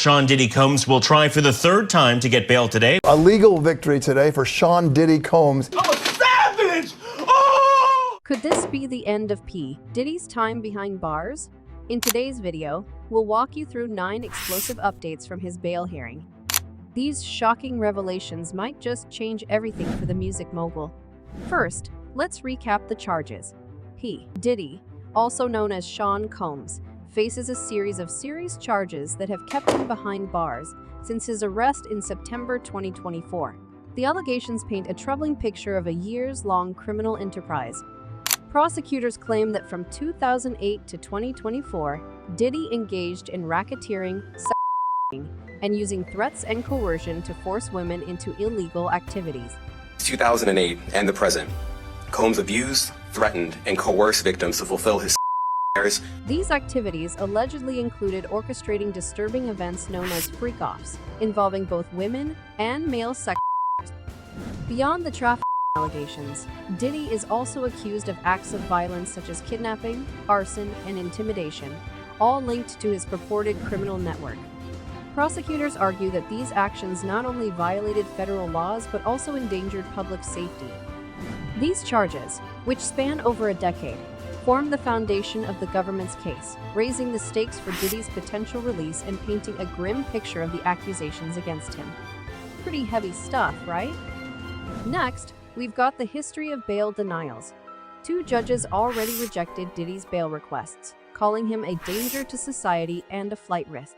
Sean Diddy Combs will try for the third time to get bail today. A legal victory today for Sean Diddy Combs. I'm a savage! Oh! Could this be the end of P. Diddy's time behind bars? In today's video, we'll walk you through 9 explosive updates from his bail hearing. These shocking revelations might just change everything for the music mogul. First, let's recap the charges. P. Diddy, also known as Sean Combs, faces a series of serious charges that have kept him behind bars since his arrest in September 2024. The allegations paint a troubling picture of a years-long criminal enterprise. Prosecutors claim that from 2008 to 2024, Diddy engaged in racketeering, and using threats and coercion to force women into illegal activities. 2008 and the present, Combs abused, threatened, and coerced victims to fulfill his These activities allegedly included orchestrating disturbing events known as freak-offs, involving both women and male sex workers. Beyond the trafficking allegations, Diddy is also accused of acts of violence such as kidnapping, arson, and intimidation, all linked to his purported criminal network. Prosecutors argue that these actions not only violated federal laws but also endangered public safety. These charges, which span over a decade, form the foundation of the government's case, raising the stakes for Diddy's potential release and painting a grim picture of the accusations against him. Pretty heavy stuff, right? Next, we've got the history of bail denials. 2 judges already rejected Diddy's bail requests, calling him a danger to society and a flight risk.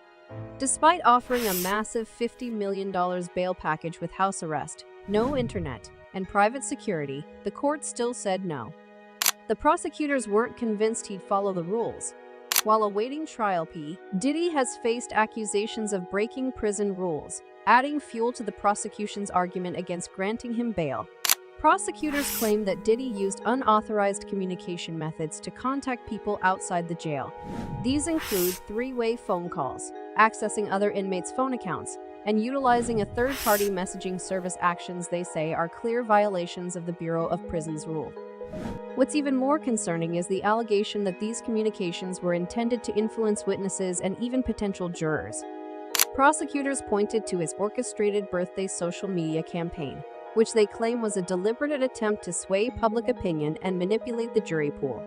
Despite offering a massive $50 million bail package with house arrest, no internet, and private security, the court still said no. The prosecutors weren't convinced he'd follow the rules. While awaiting trial, P. Diddy has faced accusations of breaking prison rules, adding fuel to the prosecution's argument against granting him bail. Prosecutors claim that Diddy used unauthorized communication methods to contact people outside the jail. These include 3-way phone calls, accessing other inmates' phone accounts, and utilizing a third-party messaging service, actions they say are clear violations of the Bureau of Prisons rule. What's even more concerning is the allegation that these communications were intended to influence witnesses and even potential jurors. Prosecutors pointed to his orchestrated birthday social media campaign, which they claim was a deliberate attempt to sway public opinion and manipulate the jury pool.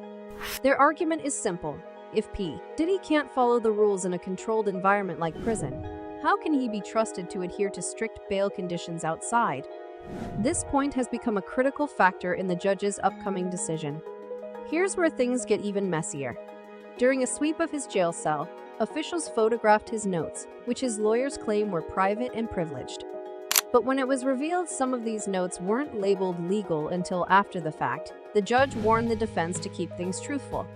Their argument is simple. If P. Diddy can't follow the rules in a controlled environment like prison, how can he be trusted to adhere to strict bail conditions outside? This point has become a critical factor in the judge's upcoming decision. Here's where things get even messier. During a sweep of his jail cell, officials photographed his notes, which his lawyers claim were private and privileged. But when it was revealed some of these notes weren't labeled legal until after the fact, the judge warned the defense to keep things truthful.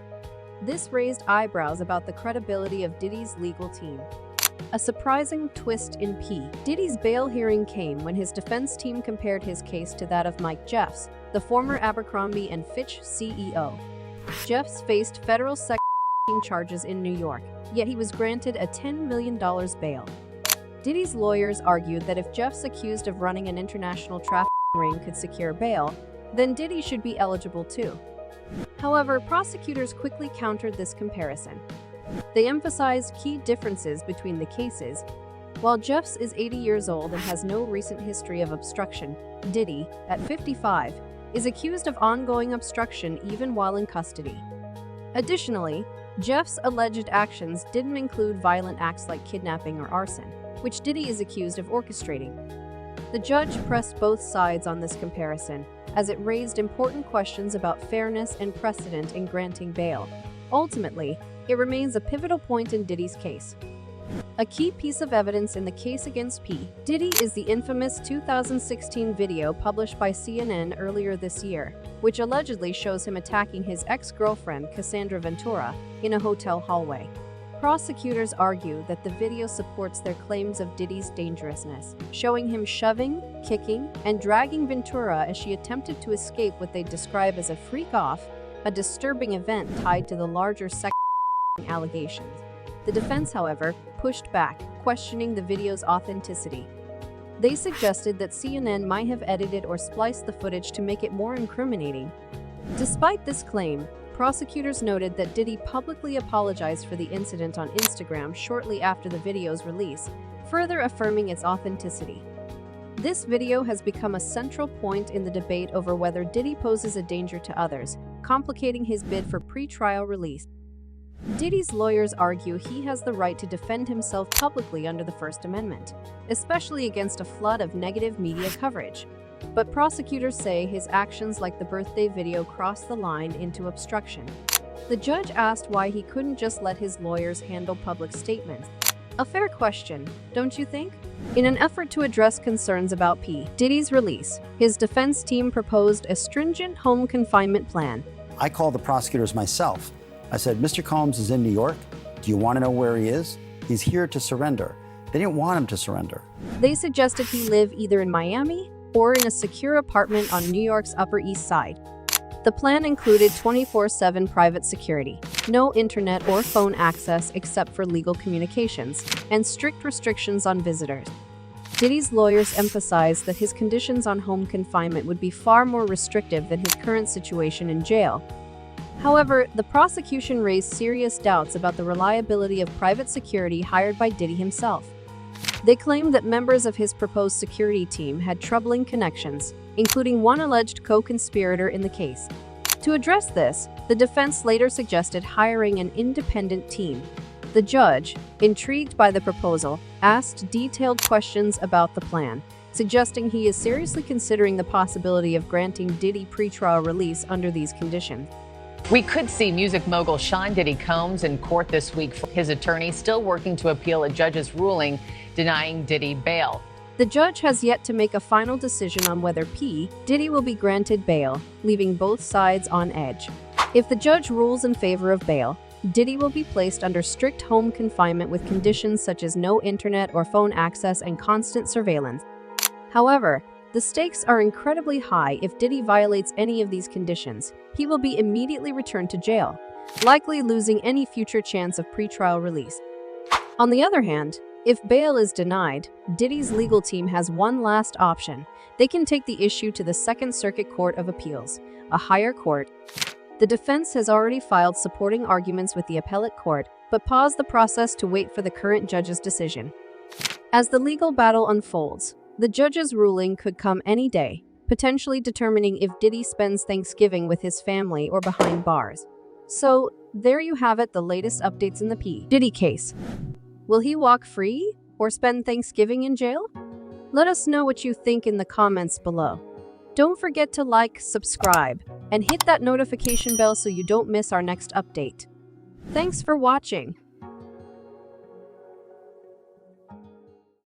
This raised eyebrows about the credibility of Diddy's legal team. A surprising twist in P. Diddy's bail hearing came when his defense team compared his case to that of Mike Jeffs, the former Abercrombie & Fitch CEO. Jeffs faced federal sex charges in New York, yet he was granted a $10 million bail. Diddy's lawyers argued that if Jeffs, accused of running an international trafficking ring, could secure bail, then Diddy should be eligible too. However, prosecutors quickly countered this comparison. They emphasized key differences between the cases. While Jeffs is 80 years old and has no recent history of obstruction, Diddy, at 55, is accused of ongoing obstruction even while in custody. Additionally, Jeffs' alleged actions didn't include violent acts like kidnapping or arson, which Diddy is accused of orchestrating. The judge pressed both sides on this comparison, as it raised important questions about fairness and precedent in granting bail. Ultimately, it remains a pivotal point in Diddy's case. A key piece of evidence in the case against P. Diddy is the infamous 2016 video published by CNN earlier this year, which allegedly shows him attacking his ex-girlfriend Cassandra Ventura in a hotel hallway. Prosecutors argue that the video supports their claims of Diddy's dangerousness, showing him shoving, kicking, and dragging Ventura as she attempted to escape what they describe as a freak-off, a disturbing event tied to the larger sex allegations. The defense, however, pushed back, questioning the video's authenticity. They suggested that CNN might have edited or spliced the footage to make it more incriminating. Despite this claim, prosecutors noted that Diddy publicly apologized for the incident on Instagram shortly after the video's release, further affirming its authenticity. This video has become a central point in the debate over whether Diddy poses a danger to others, complicating his bid for pre-trial release. Diddy's lawyers argue he has the right to defend himself publicly under the First Amendment, especially against a flood of negative media coverage. But prosecutors say his actions like the birthday video cross the line into obstruction. The judge asked why he couldn't just let his lawyers handle public statements. A fair question, don't you think? In an effort to address concerns about P. Diddy's release, his defense team proposed a stringent home confinement plan. I called the prosecutors myself. I said, Mr. Combs is in New York. Do you want to know where he is? He's here to surrender. They didn't want him to surrender. They suggested he live either in Miami or in a secure apartment on New York's Upper East Side. The plan included 24/7 private security, no internet or phone access except for legal communications, and strict restrictions on visitors. Diddy's lawyers emphasized that his conditions on home confinement would be far more restrictive than his current situation in jail. However, the prosecution raised serious doubts about the reliability of private security hired by Diddy himself. They claimed that members of his proposed security team had troubling connections, including one alleged co-conspirator in the case. To address this, the defense later suggested hiring an independent team. The judge, intrigued by the proposal, asked detailed questions about the plan, suggesting he is seriously considering the possibility of granting Diddy pretrial release under these conditions. We could see music mogul Sean Diddy Combs in court this week. His attorney still working to appeal a judge's ruling denying Diddy bail. The judge has yet to make a final decision on whether P. Diddy will be granted bail, leaving both sides on edge. If the judge rules in favor of bail, Diddy will be placed under strict home confinement with conditions such as no internet or phone access and constant surveillance. However, the stakes are incredibly high. If Diddy violates any of these conditions, he will be immediately returned to jail, likely losing any future chance of pretrial release. On the other hand, if bail is denied, Diddy's legal team has one last option. They can take the issue to the Second Circuit Court of Appeals, a higher court. The defense has already filed supporting arguments with the appellate court, but paused the process to wait for the current judge's decision. As the legal battle unfolds, the judge's ruling could come any day, potentially determining if Diddy spends Thanksgiving with his family or behind bars. So, there you have it, the latest updates in the P. Diddy case. Will he walk free or spend Thanksgiving in jail? Let us know what you think in the comments below. Don't forget to like, subscribe, and hit that notification bell so you don't miss our next update. Thanks for watching.